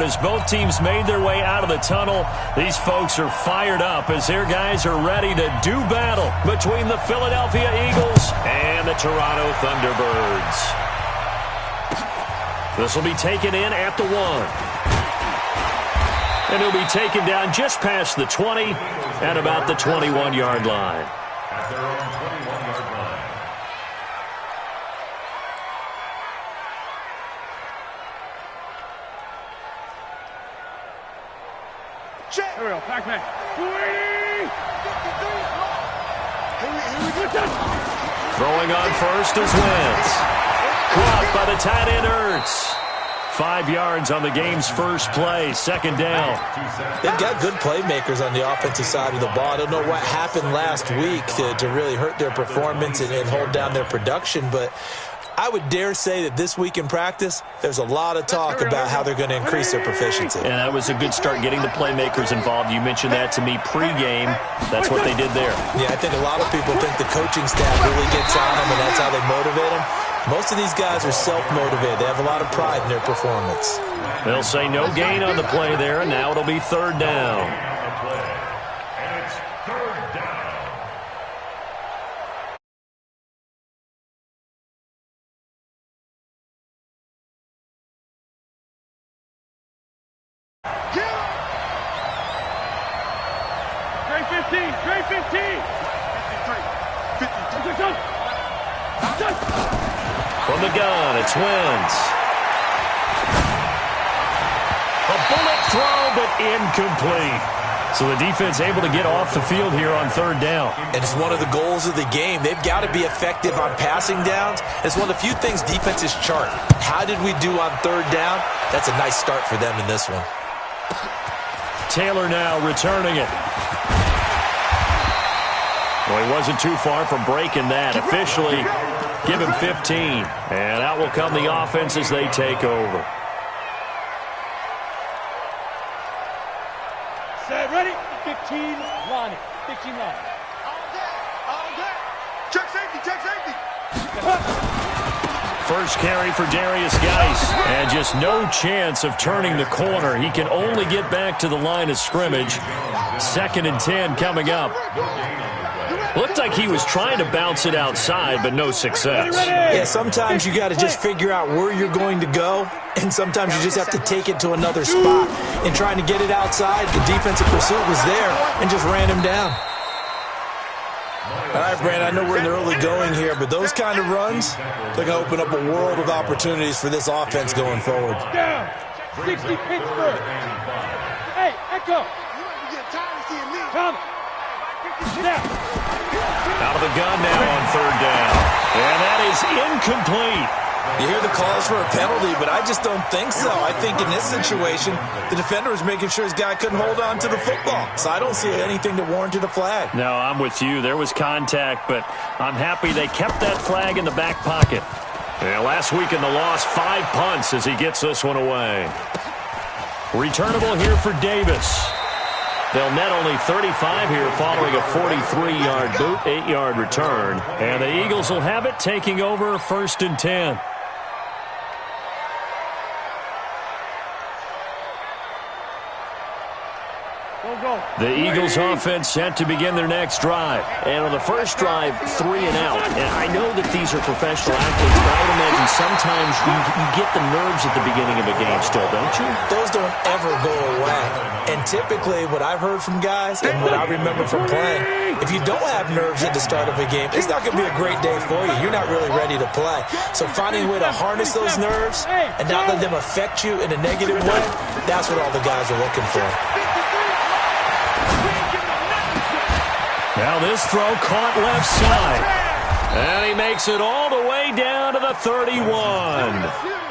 start as both teams made their way out of the tunnel. These folks are fired up as their guys are ready to do battle between the Philadelphia Eagles and the Toronto Thunderbirds. This will be taken in at the 1. And he'll be taken down just past the 20 at about the 21-yard line. At their own 21-yard line. Check. Here we go. Back man. Throwing on first is Wentz. Caught by the tight end Ertz. 5 yards on the game's first play, second down. They've got good playmakers on the offensive side of the ball. I don't know what happened last week to really hurt their performance and hold down their production, but I would dare say that this week in practice, there's a lot of talk about how they're going to increase their proficiency. And that was a good start getting the playmakers involved. You mentioned that to me pregame. That's what they did there. Yeah, I think a lot of people think the coaching staff really gets on them, and that's how they motivate them. Most of these guys are self-motivated. They have a lot of pride in their performance. They'll say no gain on the play there, and now it'll be third down. And it's third down. Trey 15. 53. From the gun, it's Wentz. A bullet throw, but incomplete. So the defense able to get off the field here on third down. And it's one of the goals of the game. They've got to be effective on passing downs. It's one of the few things defenses chart. How did we do on third down? That's a nice start for them in this one. Taylor now returning it. Well, he wasn't too far from breaking that. Officially, give him 15. And out will come the offense as they take over. Set, ready? 15 line. 15 line. All day. Check safety. First carry for Darius Geis. And just no chance of turning the corner. He can only get back to the line of scrimmage. 2nd and 10 coming up. Looked like he was trying to bounce it outside, but no success. Yeah, sometimes you got to just figure out where you're going to go, and sometimes you just have to take it to another spot. And trying to get it outside, the defensive pursuit was there and just ran him down. All right, Brandon, I know we're in the early going here, but those kind of runs, they're going to open up a world of opportunities for this offense going forward. Down. 60 Pittsburgh. Hey, Echo. You get tired of seeing me. Come. Out of the gun now on third down. And that is incomplete. You hear the calls for a penalty, but I just don't think so. I think in this situation, the defender was making sure his guy couldn't hold on to the football. So I don't see anything that warranted a flag. No, I'm with you. There was contact, but I'm happy they kept that flag in the back pocket. Yeah, last week in the loss, 5 punts as he gets this one away. Returnable here for Davis. They'll net only 35 here following a 43-yard boot, 8-yard return. And the Eagles will have it taking over 1st and 10. The Eagles offense set to begin their next drive. And on the first drive, 3 and out. And I know that these are professional athletes, but I would imagine sometimes you get the nerves at the beginning of a game still, don't you? Those don't ever go away. And typically what I've heard from guys and what I remember from playing, if you don't have nerves at the start of a game, it's not going to be a great day for you. You're not really ready to play. So finding a way to harness those nerves and not let them affect you in a negative way, that's what all the guys are looking for. Now this throw caught left side. And he makes it all the way down to the 31.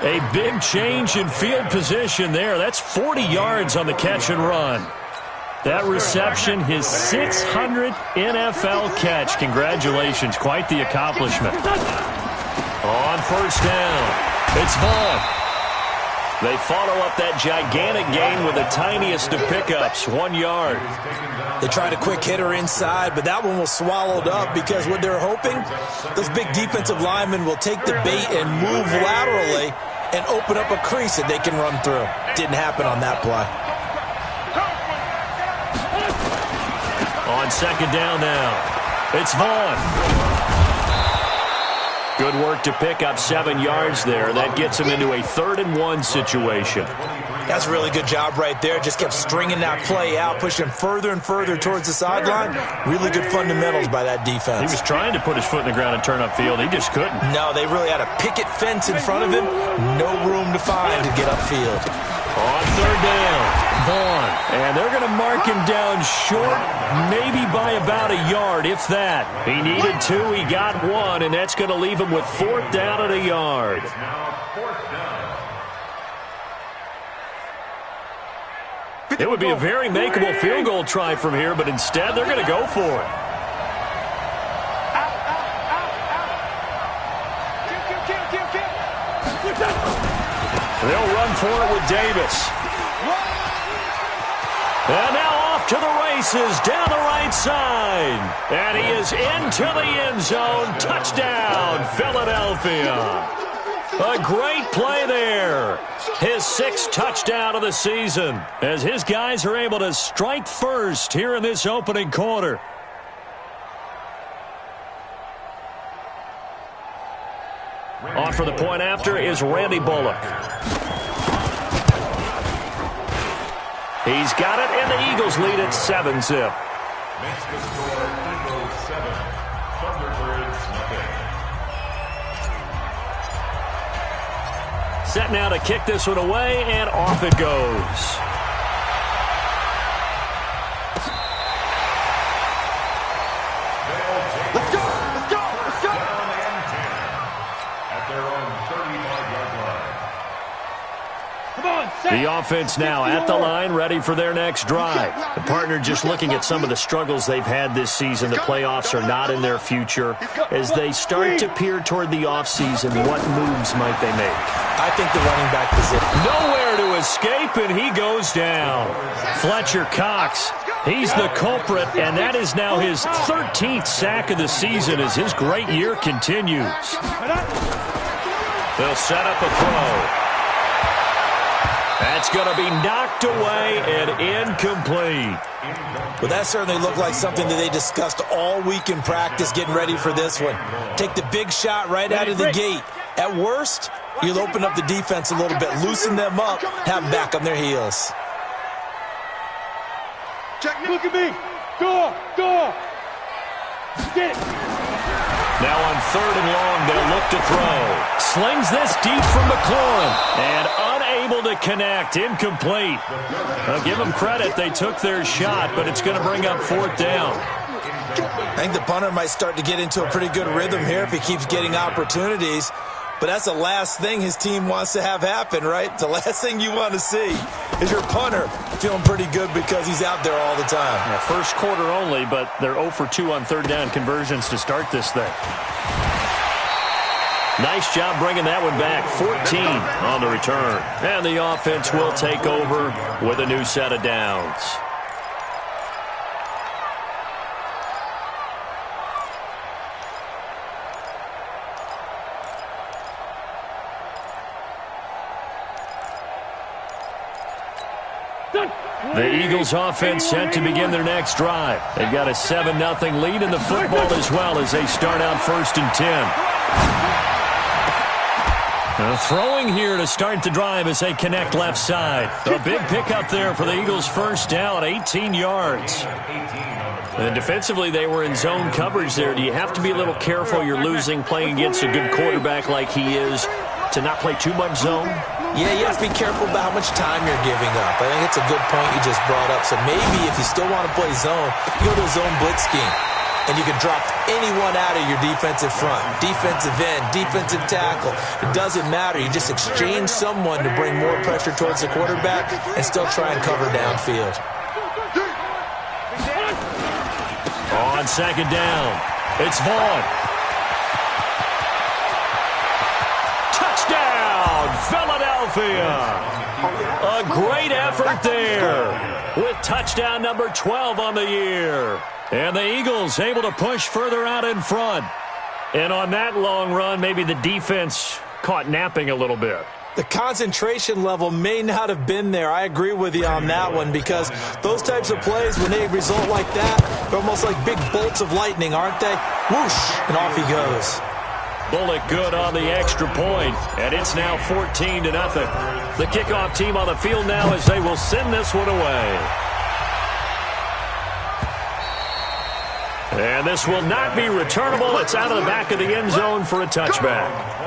A big change in field position there. That's 40 yards on the catch and run. That reception, his 600th NFL catch. Congratulations. Quite the accomplishment. On first down, it's Vaughn. They follow up that gigantic gain with the tiniest of pickups, 1 yard. They tried a quick hitter inside, but that one was swallowed up because what they're hoping, those big defensive linemen will take the bait and move laterally and open up a crease that they can run through. Didn't happen on that play. On second down now, it's Vaughn. Good work to pick up 7 yards there. That gets him into a 3rd-and-1 situation. That's a really good job right there. Just kept stringing that play out, pushing further and further towards the sideline. Really good fundamentals by that defense. He was trying to put his foot in the ground and turn upfield. He just couldn't. No, they really had a picket fence in front of him. No room to find to get upfield. On 3rd down, Vaughn. And they're going to mark him down short, maybe by about a yard, if that. He needed 2, he got 1, and that's going to leave him with 4th down and a yard. It would be a very makeable field goal try from here, but instead they're going to go for it. They'll run for it with Davis. And now off to the races down the right side. And he is into the end zone. Touchdown, Philadelphia. A great play there. His 6th touchdown of the season as his guys are able to strike first here in this opening quarter. On for the point after is Randy Bullock. He's got it, and the Eagles lead at 7-zip. Makes the score Eagles 7, Thunderbirds nothing. Set now to kick this one away, and off it goes. Let's go! Let's go! Let's go! Down and 10 at their own 35-yard line. Come on, set. The offense now at the line, ready for their next drive. The partner just looking at some of the struggles they've had this season. The playoffs are not in their future. As they start to peer toward the offseason, what moves might they make? I think the running back position. Nowhere to escape, and he goes down. Fletcher Cox, he's the culprit, and that is now his 13th sack of the season as his great year continues. They'll set up a throw. That's going to be knocked away and incomplete. Well, that certainly looked like something that they discussed all week in practice, getting ready for this one. Take the big shot right out of the gate. At worst, you'll open up the defense a little bit, loosen them up, have them back on their heels. Check. Look at me. Go. Go. Get it. Now on 3rd and long, they'll look to throw. Slings this deep from McLaurin. And unable to connect. Incomplete. I'll give them credit. They took their shot, but it's going to bring up 4th down. I think the punter might start to get into a pretty good rhythm here if he keeps getting opportunities. But that's the last thing his team wants to have happen, right? The last thing you want to see is your punter feeling pretty good because he's out there all the time. Yeah, first quarter only, but they're 0 for 2 on 3rd down conversions to start this thing. Nice job bringing that one back. 14 on the return. And the offense will take over with a new set of downs. The Eagles offense set to begin their next drive. They've got a 7-0 lead in the football as well as they start out 1st and 10. Throwing here to start the drive as they connect left side. A big pickup there for the Eagles' 1st down, 18 yards. And defensively, they were in zone coverage there. Do you have to be a little careful? You're losing playing against a good quarterback like he is to not play too much zone? Yeah, you have to be careful about how much time you're giving up. I think it's a good point you just brought up. So maybe if you still want to play zone, you go to a zone blitz scheme. And you can drop anyone out of your defensive front, defensive end, defensive tackle. It doesn't matter. You just exchange someone to bring more pressure towards the quarterback and still try and cover downfield. On 2nd down, it's Vaughn. Touchdown, Philadelphia. A great effort there with touchdown number 12 on the year. And the Eagles able to push further out in front. And on that long run, maybe the defense caught napping a little bit. The concentration level may not have been there. I agree with you on that one, because those types of plays, when they result like that, they're almost like big bolts of lightning, aren't they? Whoosh, and off he goes. Bullock good on the extra point, and it's now 14-0. The kickoff team on the field now as they will send this one away. And this will not be returnable. It's out of the back of the end zone for a touchback.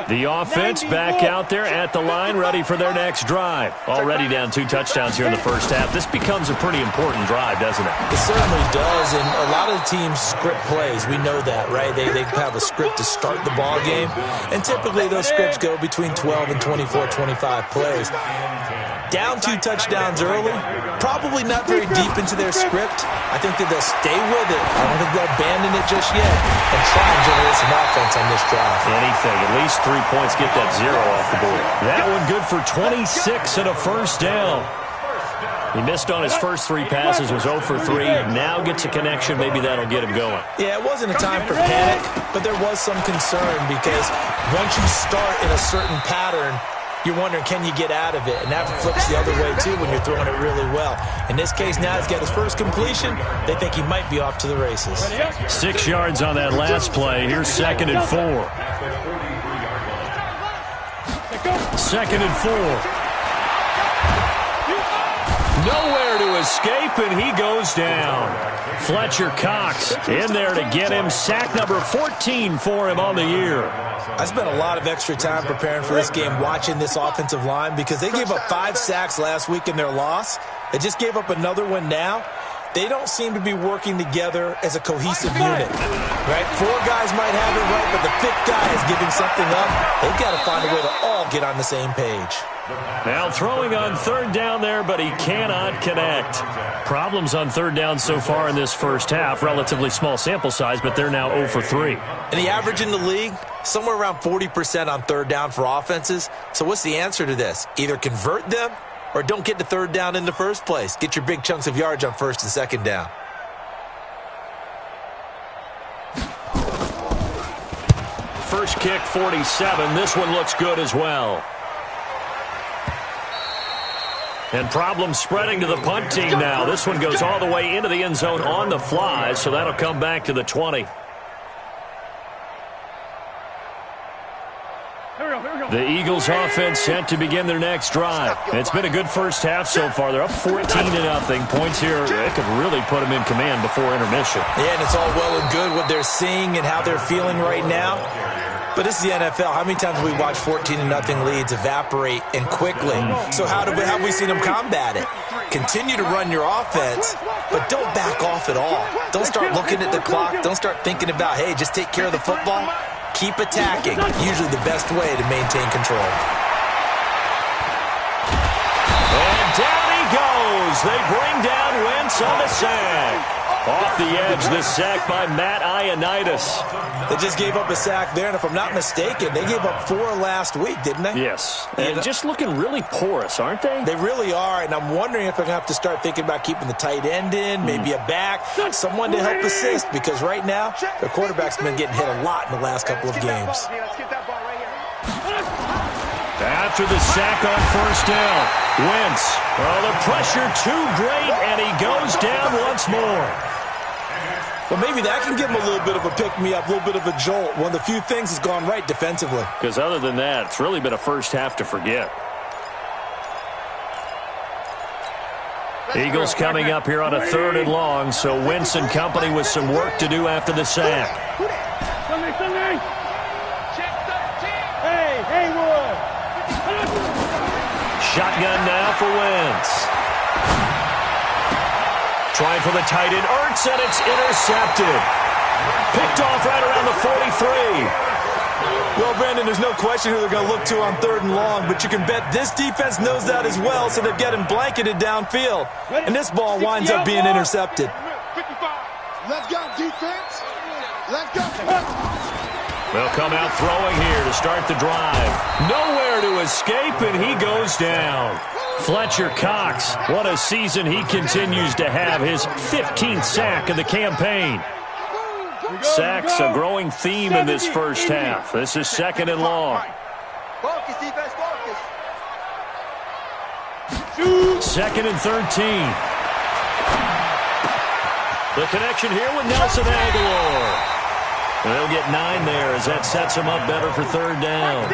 The offense back out there at the line, ready for their next drive. Already down 2 touchdowns here in the first half. This becomes a pretty important drive, doesn't it? It certainly does, and a lot of the teams script plays. We know that, right? They have a script to start the ball game, and typically those scripts go between 12 and 24, 25 plays. Down 2 touchdowns early, probably not very deep into their script. I think that they'll stay with it. I don't think they'll abandon it just yet and try and generate some offense on this drive. Anything, at least 3 points, get that 0 off the board. That one good for 26 and a first down. He missed on his first 3 passes, was 0 for 3. Now gets a connection. Maybe that'll get him going. Yeah, it wasn't a time for panic, but there was some concern because once you start in a certain pattern, you're wondering, can you get out of it? And that flips the other way, too, when you're throwing it really well. In this case, now he's got his first completion. They think he might be off to the races. 6 yards on that last play. Here's 2nd and 4. 2nd and 4. Nowhere to escape, and he goes down. Fletcher Cox in there to get him. Sack number 14 for him on the year. I spent a lot of extra time preparing for this game, watching this offensive line, because they gave up 5 sacks last week in their loss. They just gave up another one now. They don't seem to be working together as a cohesive unit, right? 4 guys might have it right, but the 5th guy is giving something up. They've got to find a way to all get on the same page. Now throwing on 3rd down there, but he cannot connect. Problems on 3rd down so far in this first half. Relatively small sample size, but they're now 0 for 3. And the average in the league, somewhere around 40% on 3rd down for offenses. So what's the answer to this? Either convert them or don't get to 3rd down in the first place. Get your big chunks of yards on 1st and 2nd down. First kick, 47. This one looks good as well. And problems spreading to the punt team now. This one goes all the way into the end zone on the fly, so that'll come back to the 20. The Eagles offense set to begin their next drive. It's been a good first half so far. They're up 14-0. Points here, it could really put them in command before intermission. Yeah, and it's all well and good what they're seeing and how they're feeling right now. But this is the NFL. How many times have we watched 14-0 leads evaporate and quickly? So how have we seen them combat it? Continue to run your offense, but don't back off at all. Don't start looking at the clock. Don't start thinking about, hey, just take care of the football. Keep attacking. Usually the best way to maintain control. And down he goes. They bring down Wentz on the sack. Off the edge, this sack by Matt Ioannidis. They just gave up a sack there, and if I'm not mistaken, they gave up 4 last week, didn't they? Yes, and just looking really porous, aren't they? They really are, and I'm wondering if they're going to have to start thinking about keeping the tight end in, maybe a back, someone to help assist, because right now, their quarterback's been getting hit a lot in the last couple of games. After the sack on 1st down, Wentz. Oh, the pressure too great, and he goes down once more. Well, maybe that can give him a little bit of a pick-me-up, a little bit of a jolt. One of the few things has gone right defensively. Because other than that, it's really been a first half to forget. Eagles coming up here on a 3rd and long, so Wentz and company with some work to do after the sack. Shotgun now for Wentz. Trying for the tight end, Ertz, and it's intercepted. Picked off right around the 43. Well, Brandon, there's no question who they're going to look to on 3rd and long, but you can bet this defense knows that as well, so they're getting blanketed downfield. And this ball winds up being intercepted. 55. Let's go, defense. Let's go. They'll come out throwing here to start the drive. Nowhere to escape, and he goes down. Fletcher Cox, what a season he continues to have, his 15th sack of the campaign. Sacks a growing theme in this first half. This is 2nd and long. Focus, defense, focus. 2nd and 13. The connection here with Nelson Aguilar. They'll get 9 there as that sets them up better for 3rd down.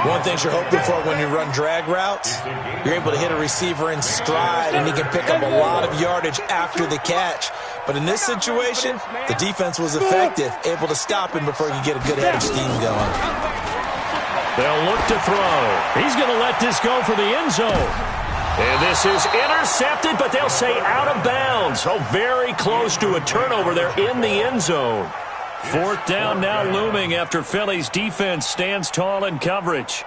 One thing you're hoping for when you run drag routes, you're able to hit a receiver in stride, and he can pick up a lot of yardage after the catch. But in this situation, the defense was effective, able to stop him before he could get a good head of steam going. They'll look to throw. He's going to let this go for the end zone. And this is intercepted, but they'll say out of bounds. Oh, very close to a turnover there in the end zone. 4th down now looming after Philly's defense stands tall in coverage.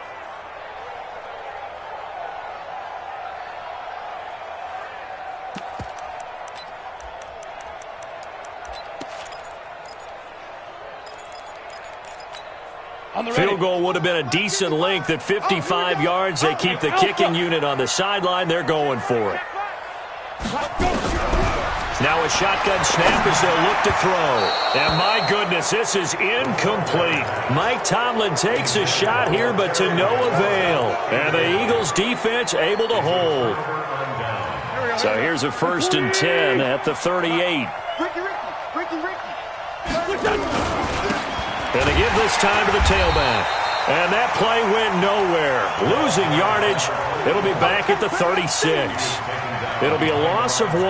Field goal would have been a decent length at 55 yards. They keep the kicking unit on the sideline. They're going for it. Now a shotgun snap as they'll look to throw. And my goodness, this is incomplete. Mike Tomlin takes a shot here, but to no avail. And the Eagles defense able to hold. So here's a 1st and 10 at the 38. And they give this time to the tailback. And that play went nowhere. Losing yardage. It'll be back at the 36. It'll be a loss of 1,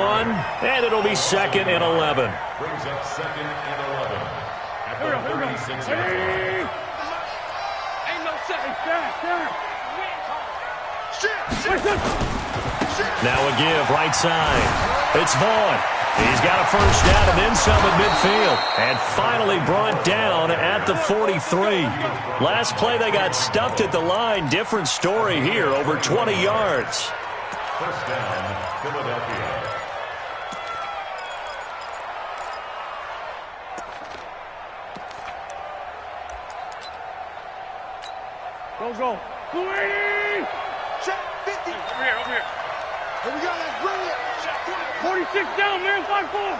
and it'll be 2nd and 11. Brings up 2nd and 11 at the 36. Ain't no second. Now a give right side. It's Vaughn. He's got a 1st down and then some at midfield. And finally brought down at the 43. Last play they got stuffed at the line. Different story here, over 20 yards. 1st down, Philadelphia. Go. 280. Check 50. Over here. Here we go. Let's bring it. 46 down, man. 5-4.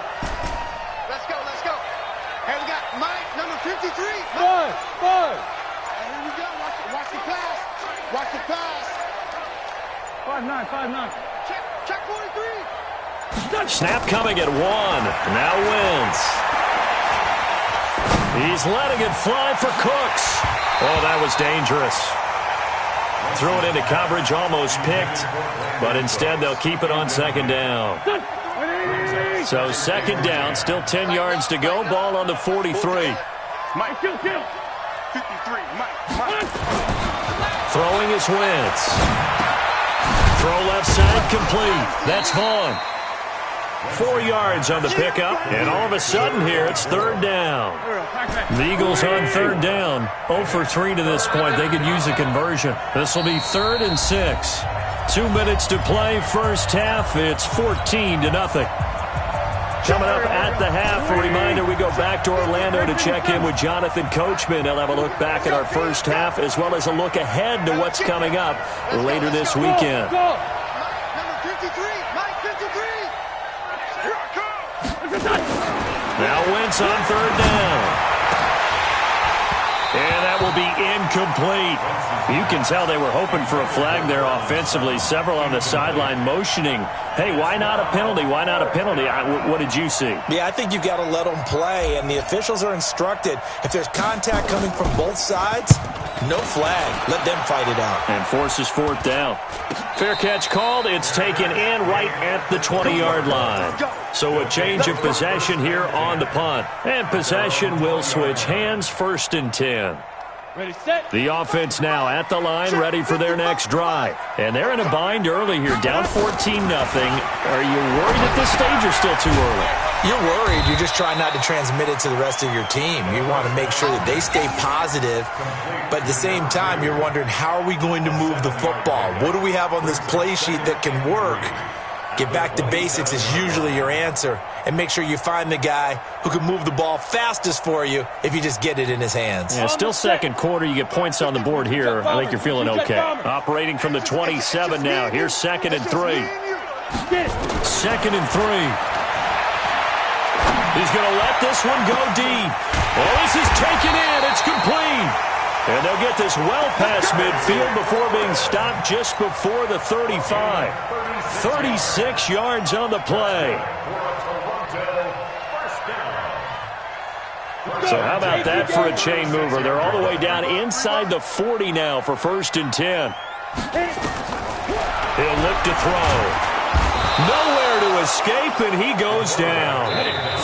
Let's go. Hey, we got Mike, number 53. Five. Hey, here we go. Watch the pass. 5-9. Check 43. Snap coming at 1. Now Wentz. He's letting it fly for Cooks. Oh, that was dangerous. Threw it into coverage, almost picked, but instead they'll keep it on 2nd down. So 2nd down, still 10 yards to go. Ball on the 43. Mike, kill. 53, Mike. Throwing is Wentz. Throw left side complete. That's Vaughn. 4 yards on the pickup, and all of a sudden here it's 3rd down. The Eagles on 3rd down, 0 for 3 to this point. They could use a conversion. This will be 3rd and 6. 2 minutes to play, first half. It's 14-0. Coming up at the half, a reminder, we go back to Orlando to check in with Jonathan Coachman. He'll have a look back at our first half as well as a look ahead to what's coming up later this weekend. Number 53, Mike 53. Here I come. Now Wentz on 3rd down. And that will be incomplete. You can tell they were hoping for a flag there offensively. Several on the sideline motioning, hey, why not a penalty? Why not a penalty? What did you see? Yeah, I think you got to let them play, and the officials are instructed, if there's contact coming from both sides, no flag. Let them fight it out. And forces 4th down. Fair catch called. It's taken in right at the 20-yard line. So a change of possession here on the punt. And possession will switch hands, 1st and 10. Ready, set. The offense now at the line, ready for their next drive. And they're in a bind early here, down 14-0. Are you worried at this stage or still too early? You're worried. You're just trying not to transmit it to the rest of your team. You want to make sure that they stay positive. But at the same time, you're wondering, how are we going to move the football? What do we have on this play sheet that can work? Get back to basics is usually your answer, and make sure you find the guy who can move the ball fastest for you if you just get it in his hands. Yeah, still second quarter. You get points on the board here. I think you're feeling okay. Operating from the 27 now. Here's 2nd and 3. 2nd and 3. He's going to let this one go deep. Oh, this is taken in. It's complete. And they'll get this well past midfield before being stopped just before the 35. 36 yards on the play. So how about that for a chain mover? They're all the way down inside the 40 now for 1st and 10. He'll look to throw. Nowhere to escape, and he goes down.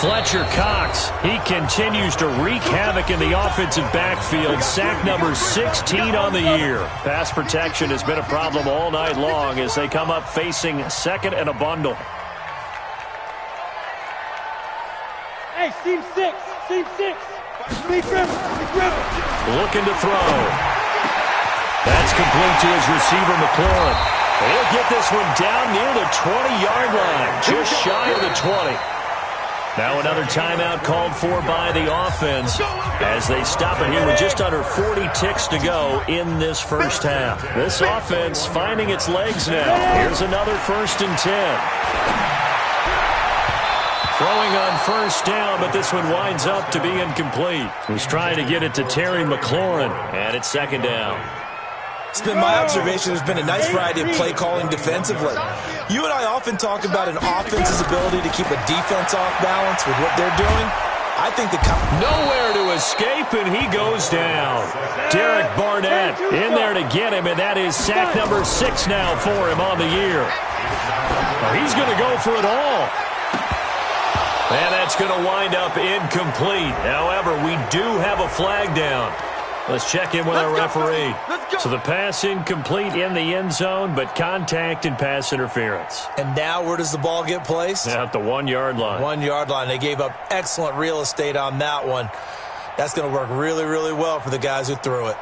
Fletcher Cox, he continues to wreak havoc in the offensive backfield. Sack number 16 on the year. Pass protection has been a problem all night long as they come up facing 2nd and a bundle. Hey, seam 6. Seam 6. Big river. Big river. Looking to throw. That's complete to his receiver, McLaurin. He'll get this one down near the 20-yard line, just shy of the 20. Now another timeout called for by the offense as they stop it here with just under 40 ticks to go in this first half. This offense finding its legs now. Here's another 1st and 10. Throwing on 1st down, but this one winds up to be incomplete. He's trying to get it to Terry McLaurin, and it's 2nd down. It's been my observation there's been a nice variety of play calling defensively. You and I often talk about an offense's ability to keep a defense off balance with what they're doing. I think nowhere to escape, and he goes down. Derek Barnett in there to get him, and that is sack number 6 now for him on the year. Well, he's going to go for it all. And that's going to wind up incomplete. However, we do have a flag down. Let's check in with our referee. So the pass incomplete in the end zone, but contact and pass interference. And now where does the ball get placed? At the 1-yard line. 1-yard line. They gave up excellent real estate on that one. That's going to work really, really well for the guys who threw it.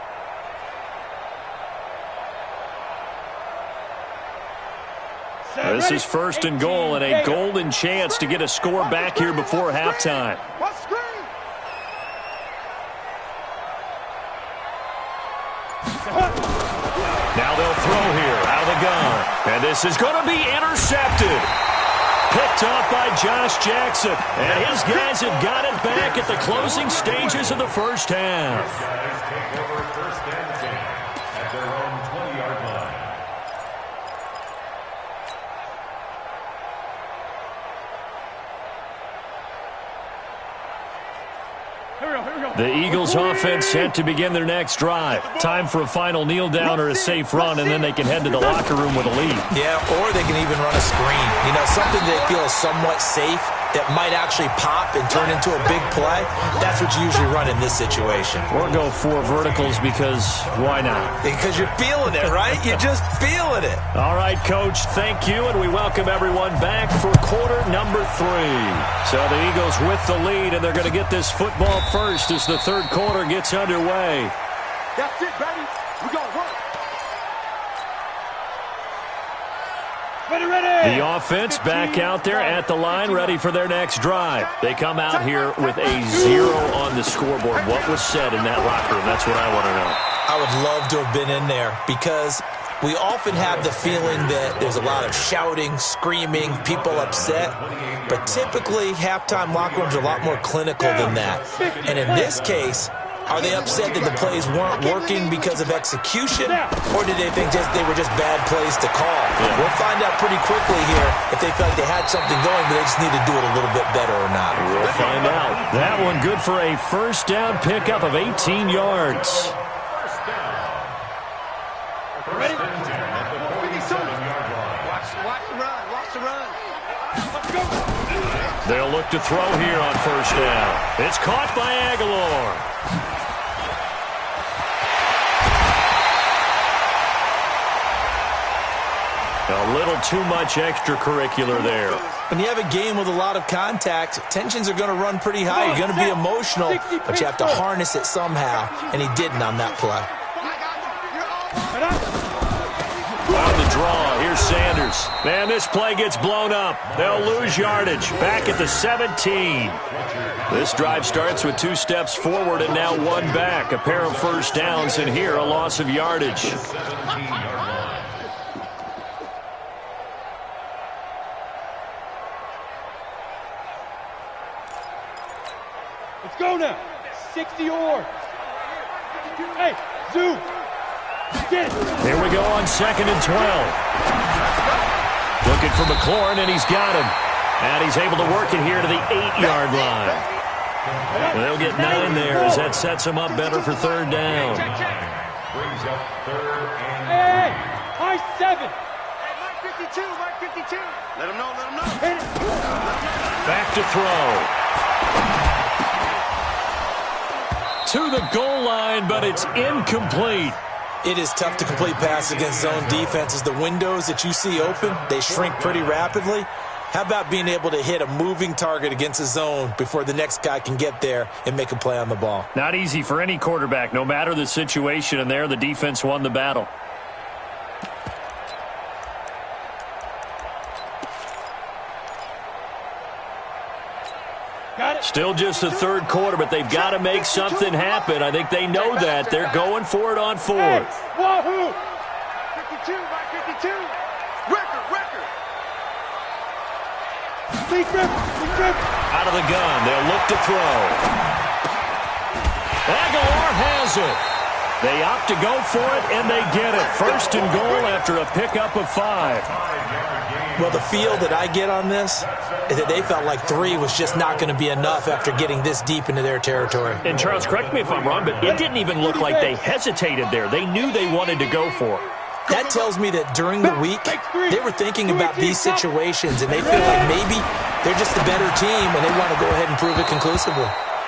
This is 1st and goal and a golden chance to get a score back here before halftime. Now they'll throw here out of the gun. And this is going to be intercepted. Picked off by Josh Jackson. And his guys have got it back at the closing stages of the first half. The Eagles offense set to begin their next drive. Time for a final kneel down or a safe run, and then they can head to the locker room with a lead. Yeah, or they can even run a screen. You know, something they feel is somewhat safe that might actually pop and turn into a big play. That's what you usually run in this situation. Or go 4 verticals because why not? Because you're feeling it, right? You're just feeling it. All right, Coach, thank you, and we welcome everyone back for quarter number 3. So the Eagles with the lead, and they're going to get this football first as the third quarter gets underway. That's it, baby. We got work. Ready. The offense back out there at the line, ready for their next drive. They come out here with a 0 on the scoreboard. What was said in that locker room? That's what I want to know. I would love to have been in there because we often have the feeling that there's a lot of shouting, screaming, people upset. But typically, halftime locker rooms are a lot more clinical than that. And in this case, are they upset that the plays weren't working because of execution, or did they think they were just bad plays to call? Yeah. We'll find out pretty quickly here if they felt like they had something going, but they just need to do it a little bit better or not. We'll find out. That one good for a first down pickup of 18 yards. Ready? Watch the run. They'll look to throw here on first down. It's caught by Aguilar. A little too much extracurricular there. When you have a game with a lot of contact, tensions are going to run pretty high. You're going to be emotional, but you have to harness it somehow, and he didn't on that play. On the draw, here's Sanders. Man, this play gets blown up. They'll lose yardage. Back at the 17. This drive starts with 2 steps forward and now 1 back. A pair of first downs, and here a loss of yardage. Let's go now. 60 or. Hey, Zoo. Here we go on 2nd and 12. Looking for McLaurin, and he's got him. And he's able to work it here to the 8-yard line. They'll get 9 there as that sets them up better for 3rd down. Brings up 3rd and Hey, high 7. Hey, Mark 52, Mark 52. Let him know, let him know. Back to throw. To the goal line, but it's incomplete. It is tough to complete passes against zone defenses. The windows that you see open, they shrink pretty rapidly. How about being able to hit a moving target against a zone before the next guy can get there and make a play on the ball? Not easy for any quarterback, no matter the situation, and there the defense won the battle. Still just the 3rd quarter, but they've got to make something happen. I think they know that. They're going for it on 4th. Wahoo! 52, Mark 52. Record. Out of the gun, they'll look to throw. Aguilar has it. They opt to go for it, and they get it. 1st and goal after a pickup of 5. Well, the feel that I get on this is that they felt like 3 was just not going to be enough after getting this deep into their territory. And Charles, correct me if I'm wrong, but it didn't even look like they hesitated there. They knew they wanted to go for it. That tells me that during the week, they were thinking about these situations, and they feel like maybe they're just the better team, and they want to go ahead and prove it conclusively.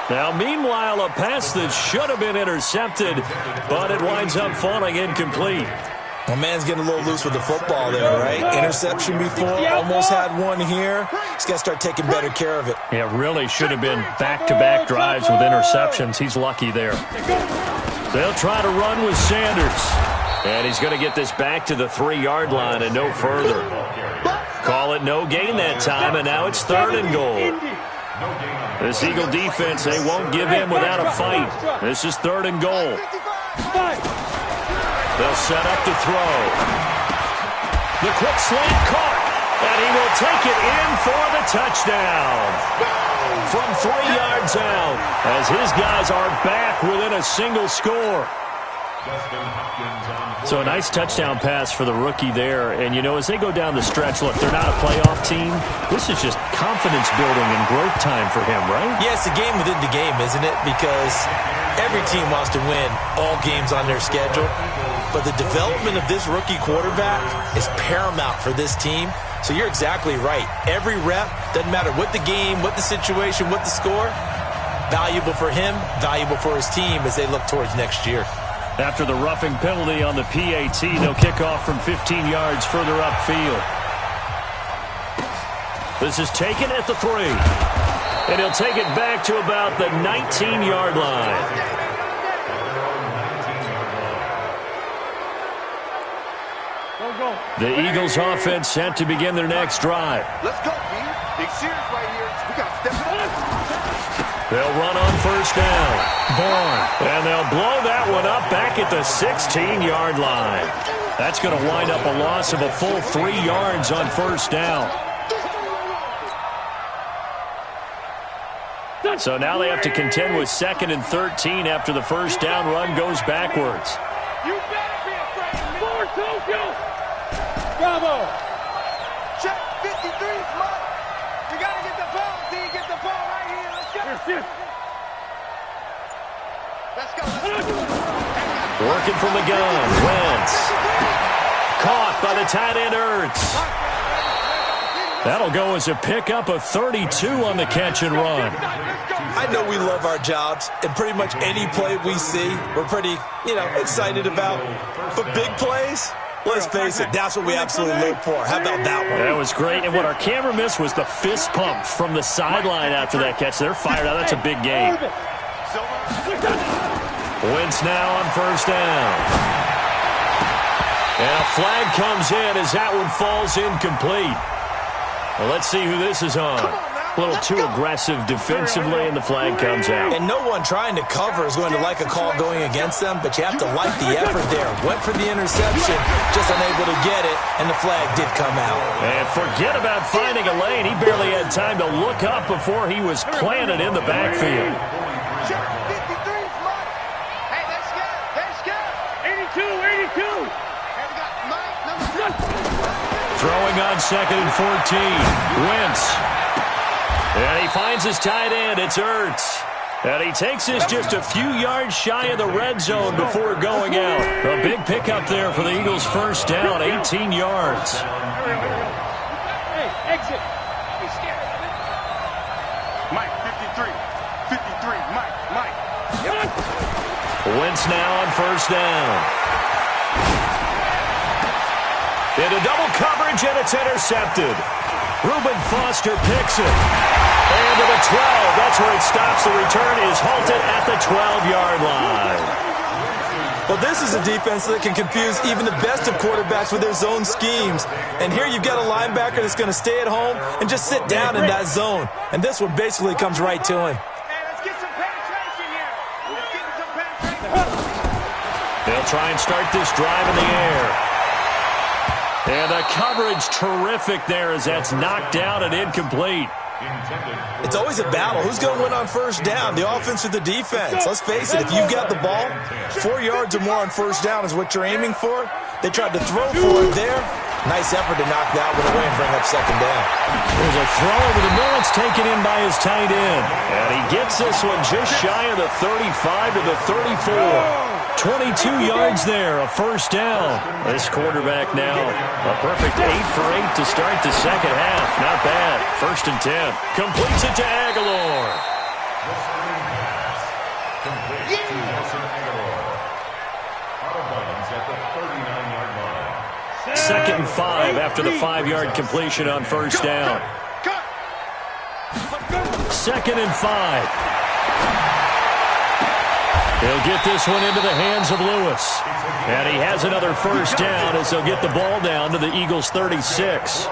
Now, meanwhile, a pass that should have been intercepted, but it winds up falling incomplete. Well, man's getting a little loose with the football there, right? Interception before, almost had one here. He's got to start taking better care of it. Yeah, really should have been back-to-back drives with interceptions. He's lucky there. They'll try to run with Sanders. And he's going to get this back to the 3-yard line and no further. Call it no gain that time, and now it's 3rd and goal. This Eagle defense, they won't give in without a fight. This is 3rd and goal. They'll set up to throw. The quick slant caught, and he will take it in for the touchdown. From 3 yards out, as his guys are back within a single score. So a nice touchdown pass for the rookie there. And, you know, as they go down the stretch, look, they're not a playoff team. This is just confidence building and growth time for him, right? Yeah, it's a game within the game, isn't it? Because every team wants to win all games on their schedule. But the development of this rookie quarterback is paramount for this team. So you're exactly right. Every rep, doesn't matter what the game, what the situation, what the score, valuable for him, valuable for his team as they look towards next year. After the roughing penalty on the PAT, they'll kick off from 15 yards further upfield. This is taken at the 3. And he'll take it back to about the 19-yard line. The Eagles offense set to begin their next drive. Let's go, Pete. Big series right here. We got to step it up. They'll run on 1st down. Vaughn. And they'll blow that one up back at the 16-yard line. That's going to wind up a loss of a full 3 yards on 1st down. So now they have to contend with 2nd and 13 after the 1st down run goes backwards. You better be afraid of more, Tokyo! Bravo! Check 53, Smart. We got to get the ball, D. Get the ball right here. Let's go. Let's go. Working from the gun. Wentz. Caught by the tight end Ertz. That'll go as a pickup of 32 on the catch and run. I know we love our jobs, and pretty much any play we see, we're pretty, excited about. But big plays, let's face it, that's what we absolutely live for. How about that one? That was great, and what our camera missed was the fist pump from the sideline after that catch. They're fired out. That's a big game. Wentz now on 1st down. And a flag comes in as that one falls incomplete. Well, let's see who this is on. A little too aggressive defensively, and the flag comes out. And no one trying to cover is going to like a call going against them, but you have to like the effort there. Went for the interception, just unable to get it, and the flag did come out. And forget about finding a lane. He barely had time to look up before he was planted in the backfield. Throwing on 2nd and 14. Wentz. And he finds his tight end. It's Ertz. And he takes this just a few yards shy of the red zone before going out. A big pickup there for the Eagles' first down, 18 yards. Hey, exit. Be scared. Mike, 53. 53. Mike. Wentz now on first down. Into double coverage, and it's intercepted. Reuben Foster picks it. And to the 12. That's where it stops. The return is halted at the 12-yard line. Well, this is a defense that can confuse even the best of quarterbacks with their zone schemes. And here you've got a linebacker that's going to stay at home and just sit down in that zone. And this one basically comes right to him. Let's get some penetration here. Let's get some penetration. They'll try and start this drive in the air. And the coverage terrific there as that's knocked down and incomplete. It's always a battle. Who's going to win on first down, the offense or the defense? Let's face it, if you've got the ball, 4 yards or more on first down is what you're aiming for. They tried to throw for it there. Nice effort to knock that one away and bring up second down. There's a throw over the middle. It's taken in by his tight end. And he gets this one just shy of the 35 to the 34. 22 yards there, a first down. This quarterback now, a perfect 8 for 8 to start the second half. Not bad. 1st and 10. Completes it to Aguilar. Second and 5 after the 5-yard completion on first down. 2nd and 5. He'll get this one into the hands of Lewis. And he has another first down as they'll get the ball down to the Eagles' 36.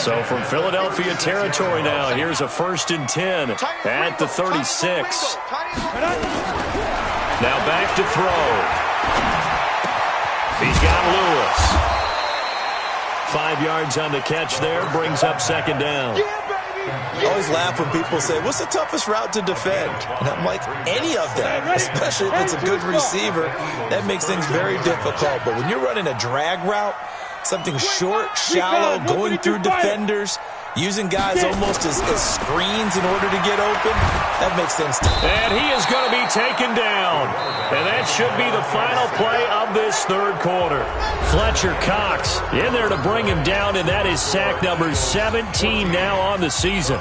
So from Philadelphia territory now, here's a 1st and 10 at the 36. Now back to throw. He's got Lewis. 5 yards on the catch there, brings up second down. I always laugh when people say, what's the toughest route to defend? And I'm like, any of them, especially if it's a good receiver. That makes things very difficult. But when you're running a drag route, something short, shallow, going through defenders, using guys almost as screens in order to get open, that makes things tough. And he is going to be taken down. And that should be the final play of this third quarter. Fletcher Cox in there to bring him down, and that is sack number 17 now on the season.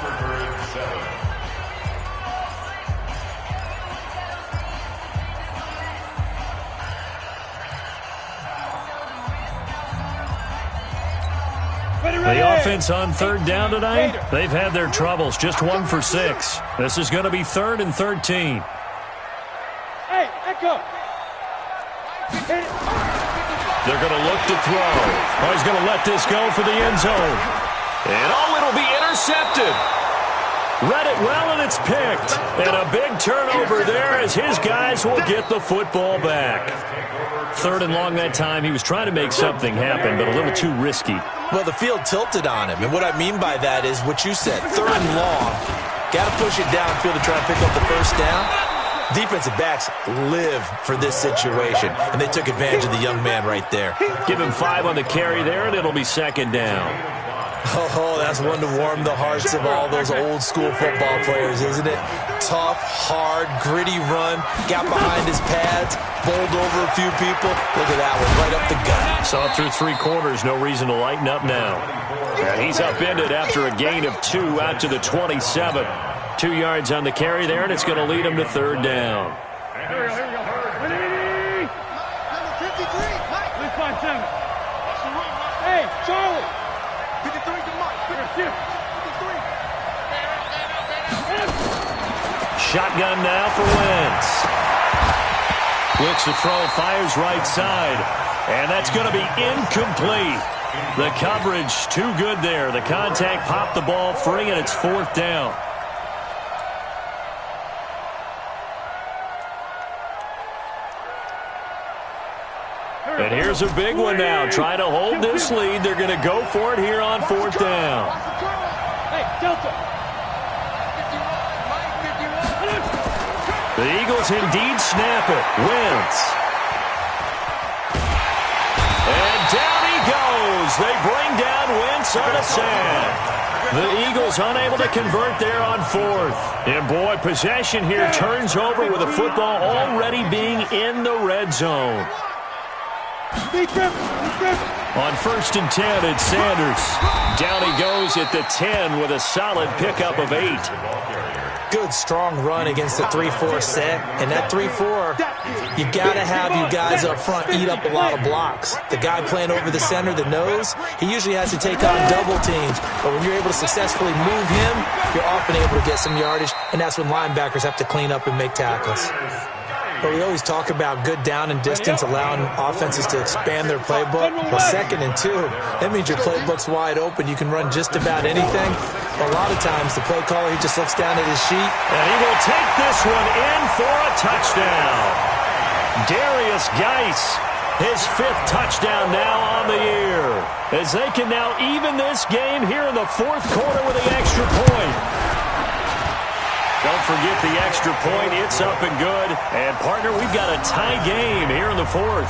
The offense on third down tonight, they've had their troubles. Just 1 for 6. This is going to be 3rd and 13. Hey, echo. They're going to look to throw. Oh, he's going to let this go for the end zone. And it'll be intercepted. Read it well, and it's picked. And a big turnover there as his guys will get the football back. 3rd and long that time. He was trying to make something happen, but a little too risky. Well, the field tilted on him. And what I mean by that is what you said. 3rd and long. Got to push it downfield to try and pick up the first down. Defensive backs live for this situation, and they took advantage of the young man right there. Give him 5 on the carry there, and it'll be second down. Oh, that's one to warm the hearts of all those old-school football players, isn't it? Tough, hard, gritty run, got behind his pads, bowled over a few people. Look at that one, right up the gut. Saw through 3 quarters, no reason to lighten up now. And he's upended after a gain of 2 out to the 27. 2 yards on the carry there, and it's going to lead him to third down. Here we go. Ready? Number 53, Mike. 357. Hey, Charlie. 53 to Mike. 53. Shotgun now for Wentz. Looks to throw, fires right side. And that's going to be incomplete. The coverage too good there. The contact popped the ball free, and it's 4th down. And here's a big one now. Trying to hold this lead. They're going to go for it here on 4th down. Hey, Delta. The Eagles indeed snap it. Wentz. And down he goes. They bring down Wentz on a sack. The Eagles unable to convert there on 4th. And boy, possession here turns over with the football already being in the red zone. On 1st and 10, it's Sanders. Down he goes at the 10 with a solid pickup of 8. Good, strong run against the 3-4 set. And that 3-4, you got to have you guys up front eat up a lot of blocks. The guy playing over the center, the nose, he usually has to take on double teams. But when you're able to successfully move him, you're often able to get some yardage, and that's when linebackers have to clean up and make tackles. But we always talk about good down and distance, allowing offenses to expand their playbook. Well, 2nd and 2, that means your playbook's wide open. You can run just about anything. But a lot of times, the play caller, he just looks down at his sheet. And he will take this one in for a touchdown. Darius Geis, his 5th touchdown now on the year. As they can now even this game here in the 4th quarter with the extra point. Don't forget the extra point. It's up and good. And, partner, we've got a tie game here in the 4th.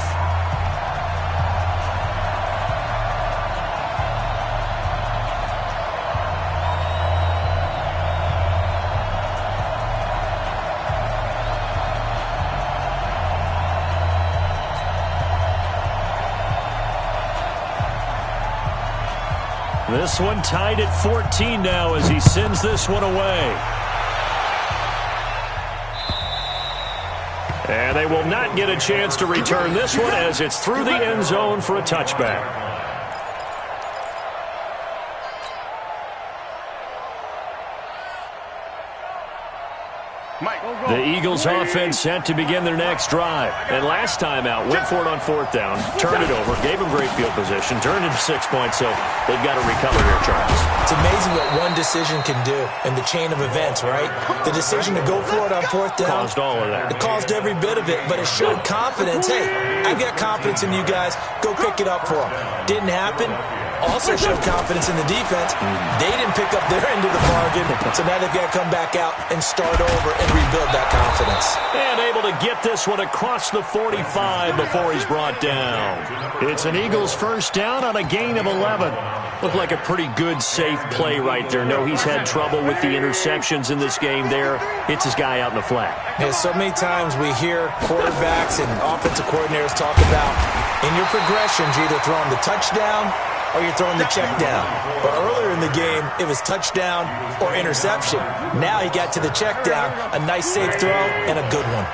This one tied at 14 now as he sends this one away. And they will not get a chance to return this one as it's through the end zone for a touchback. The Eagles offense set to begin their next drive. And last time out, went for it on 4th down, turned it over, gave them great field position, turned it to 6 points, so they've got to recover here, Charles. It's amazing what one decision can do in the chain of events, right? The decision to go for it on 4th down. Caused all of that. It caused every bit of it, but it showed confidence. Hey, I've got confidence in you guys. Go pick it up for them. Didn't happen. Also showed confidence in the defense. They didn't pick up their end of the bargain, so now they've got to come back out and start over and rebuild that confidence. And able to get this one across the 45 before he's brought down. It's an Eagles 1st down on a gain of 11. Looked like a pretty good, safe play right there. No, he's had trouble with the interceptions in this game there. Hits his guy out in the flat. Yeah, so many times we hear quarterbacks and offensive coordinators talk about in your progressions, you're either throwing the touchdown or you're throwing the check down. But earlier in the game, it was touchdown or interception. Now he got to the check down, a nice safe throw, and a good one.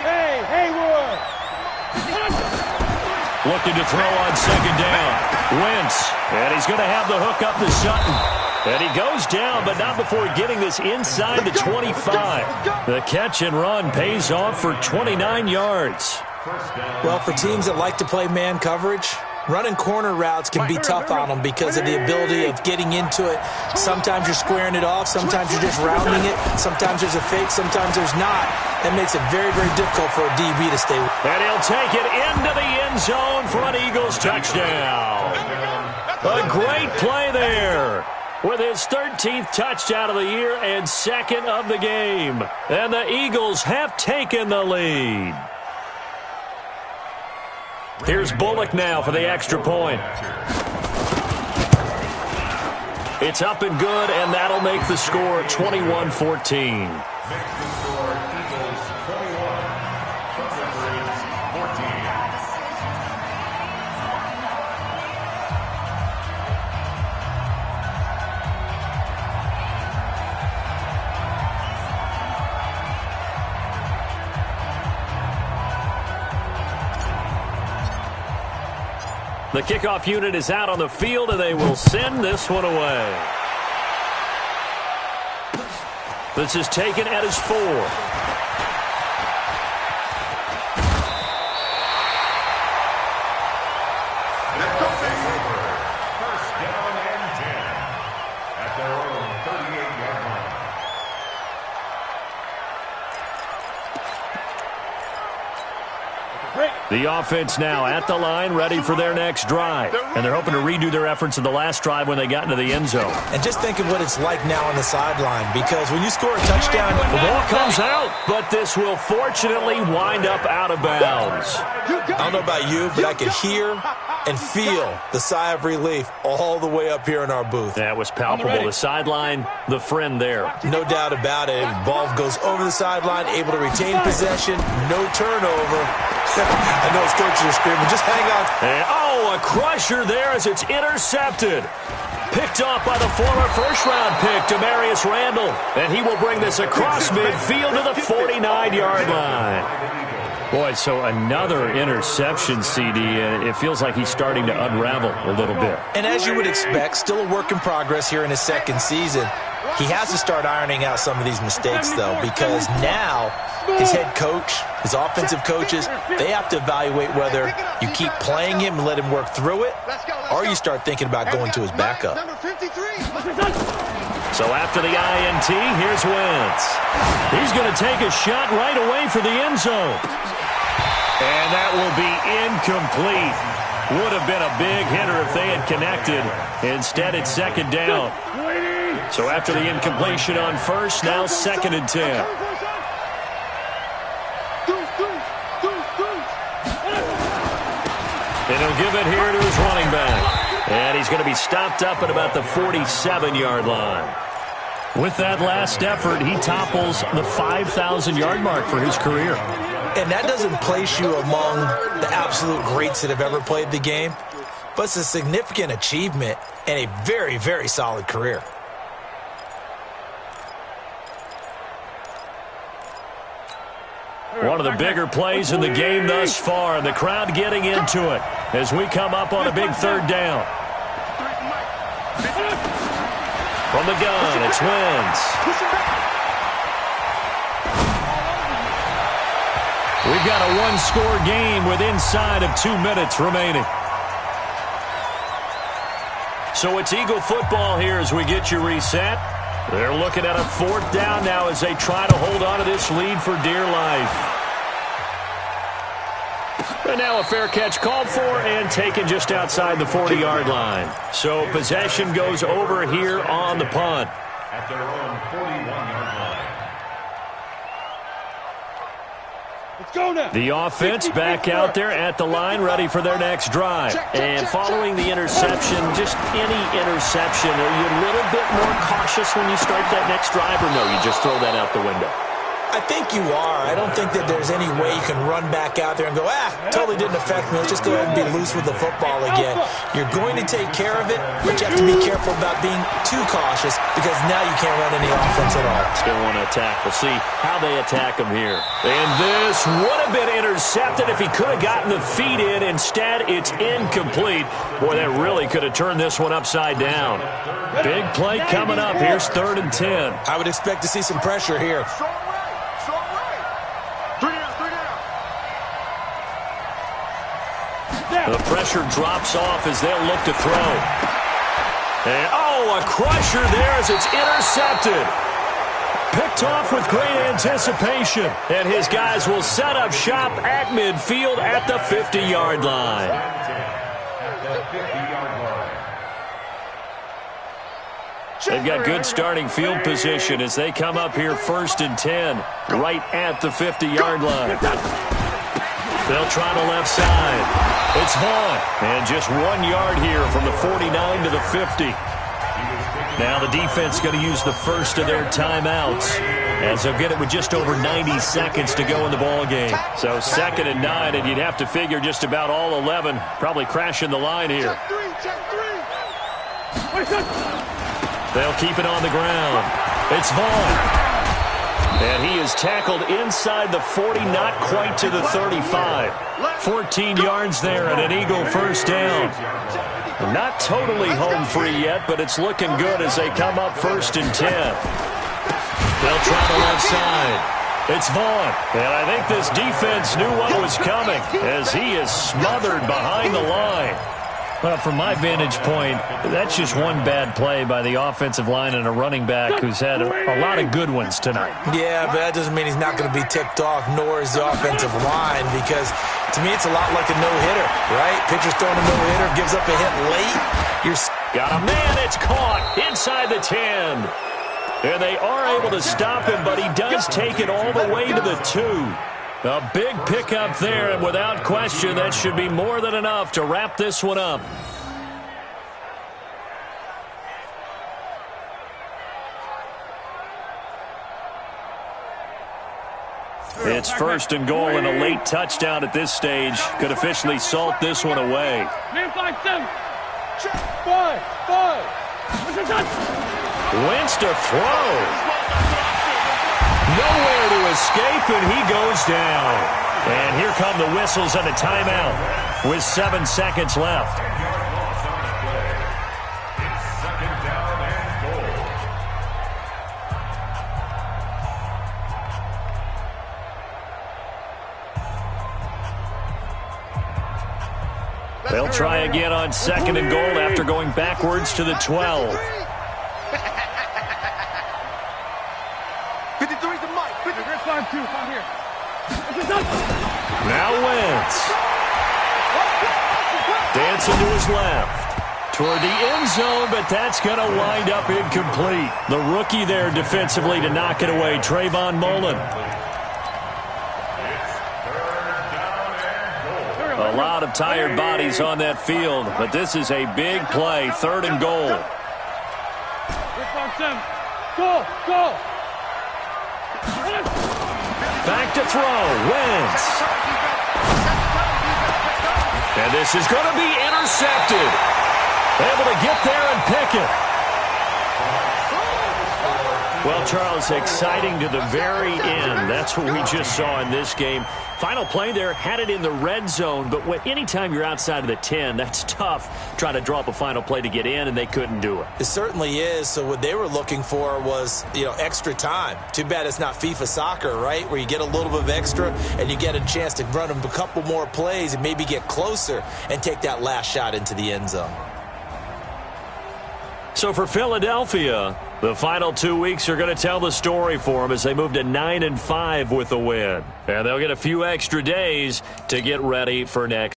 Hey, Haywood! Looking to throw on 2nd down. Wentz, and he's going to have the hook up to Sutton. And he goes down, but not before getting this inside the 25. The catch and run pays off for 29 yards. Well, for teams that like to play man coverage, running corner routes can be tough on them because of the ability of getting into it. Sometimes you're squaring it off. Sometimes you're just rounding it. Sometimes there's a fake. Sometimes there's not. That makes it very, very difficult for a DB to stay with. And he'll take it into the end zone for an Eagles touchdown. A great play there, with his 13th touchdown of the year and 2nd of the game. And the Eagles have taken the lead. Here's Bullock now for the extra point. It's up and good, and that'll make the score 21-14. The kickoff unit is out on the field, and they will send this one away. This is taken at his 4. First down and 10 at their own 38-yard line. The offense now at the line, ready for their next drive. And they're hoping to redo their efforts in the last drive when they got into the end zone. And just think of what it's like now on the sideline, because when you score a touchdown, the ball comes out, but this will fortunately wind up out of bounds. I don't know about you, but I could hear and feel the sigh of relief all the way up here in our booth. That was palpable. The sideline, the friend there. No doubt about it. The ball goes over the sideline, able to retain possession, no turnover. I know his coaches are screaming, just hang on. And, a crusher there as it's intercepted. Picked off by the former first-round pick, Demarius Randall. And he will bring this across midfield to the 49-yard line. Boy, so another interception, CD, and it feels like he's starting to unravel a little bit. And as you would expect, still a work in progress here in his second season. He has to start ironing out some of these mistakes, though, because now his head coach, his offensive coaches, they have to evaluate whether you keep playing him and let him work through it, or you start thinking about going to his backup. So after the INT, here's Wentz. He's going to take a shot right away for the end zone. And that will be incomplete. Would have been a big hitter if they had connected. Instead, it's second down. So after the incompletion on first, now 2nd and 10. And he'll give it here to his running back. And he's going to be stopped up at about the 47-yard line. With that last effort, he topples the 5,000-yard mark for his career. And that doesn't place you among the absolute greats that have ever played the game, but it's a significant achievement and a very, very solid career. One of the bigger plays in the game thus far, and the crowd getting into it as we come up on a big 3rd down. From the gun, it's Wentz. We've got a one-score game with inside of 2 minutes remaining. So it's Eagle football here as we get you reset. They're looking at a 4th down now as they try to hold on to this lead for dear life. And now a fair catch called for and taken just outside the 40-yard line. So possession goes over here on the punt. At their own 41-yard line. Let's go now. The offense back out there at the line, ready for their next drive. And following the interception, just any interception, are you a little bit more cautious when you start that next drive, or no, you just throw that out the window? I think you are. I don't think that there's any way you can run back out there and go, totally didn't affect me. Let's just go ahead and be loose with the football again. You're going to take care of it, but you have to be careful about being too cautious because now you can't run any offense at all. Still want to attack. We'll see how they attack him here. And this would have been intercepted if he could have gotten the feet in. Instead, it's incomplete. Boy, that really could have turned this one upside down. Big play coming up. Here's 3rd and 10. I would expect to see some pressure here. The pressure drops off as they'll look to throw. And, a crusher there as it's intercepted. Picked off with great anticipation. And his guys will set up shop at midfield at the 50-yard line. They've got good starting field position as they come up here 1st and 10, right at the 50-yard line. They'll try the left side. It's Vaughn. And just 1 yard here from the 49 to the 50. Now the defense going to use the first of their timeouts as they'll get it with just over 90 seconds to go in the ball game. So 2nd and 9, and you'd have to figure just about all 11 probably crashing the line here. They'll keep it on the ground. It's Vaughn. And he is tackled inside the 40, not quite to the 35. 14 yards there and an Eagle first down. Not totally home free yet, but it's looking good as they come up 1st and 10. They'll try the left side. It's Vaughn, and I think this defense knew what was coming as he is smothered behind the line. Well, from my vantage point, that's just one bad play by the offensive line and a running back who's had a lot of good ones tonight. Yeah, but that doesn't mean he's not going to be ticked off, nor is the offensive line, because to me it's a lot like a no-hitter, right? Pitcher's throwing a no-hitter, gives up a hit late. Got a man, it's caught inside the 10. And they are able to stop him, but he does take it all the way to the 2. A big pickup there, and without question, that should be more than enough to wrap this one up. It's first and goal, and a late touchdown at this stage could officially salt this one away. Man, 5-7. Five. Wentz to throw. Nowhere to escape, and he goes down. And here come the whistles and a timeout with 7 seconds left. They'll try again on second and goal after going backwards to the 12. 53's the mic. 5-2, come here. Now Wentz. Dancing to his left. Toward the end zone, but that's going to wind up incomplete. The rookie there defensively to knock it away, Trayvon Mullen. A lot of tired bodies on that field, but this is a big play, third and goal. Go. Back to throw, Wentz. And this is going to be intercepted. Able to get there and pick it. Well, Charles, exciting to the very end. That's what we just saw in this game. Final play there, had it in the red zone, but anytime you're outside of the 10, that's tough trying to draw up a final play to get in, and they couldn't do it. It certainly is. So what they were looking for was, extra time. Too bad it's not FIFA soccer, right, where you get a little bit of extra and you get a chance to run a couple more plays and maybe get closer and take that last shot into the end zone. So for Philadelphia, the final 2 weeks are going to tell the story for them as they move to 9-5 with the win. And they'll get a few extra days to get ready for next.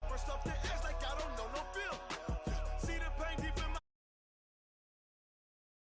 First up, they act like I don't know no Bill.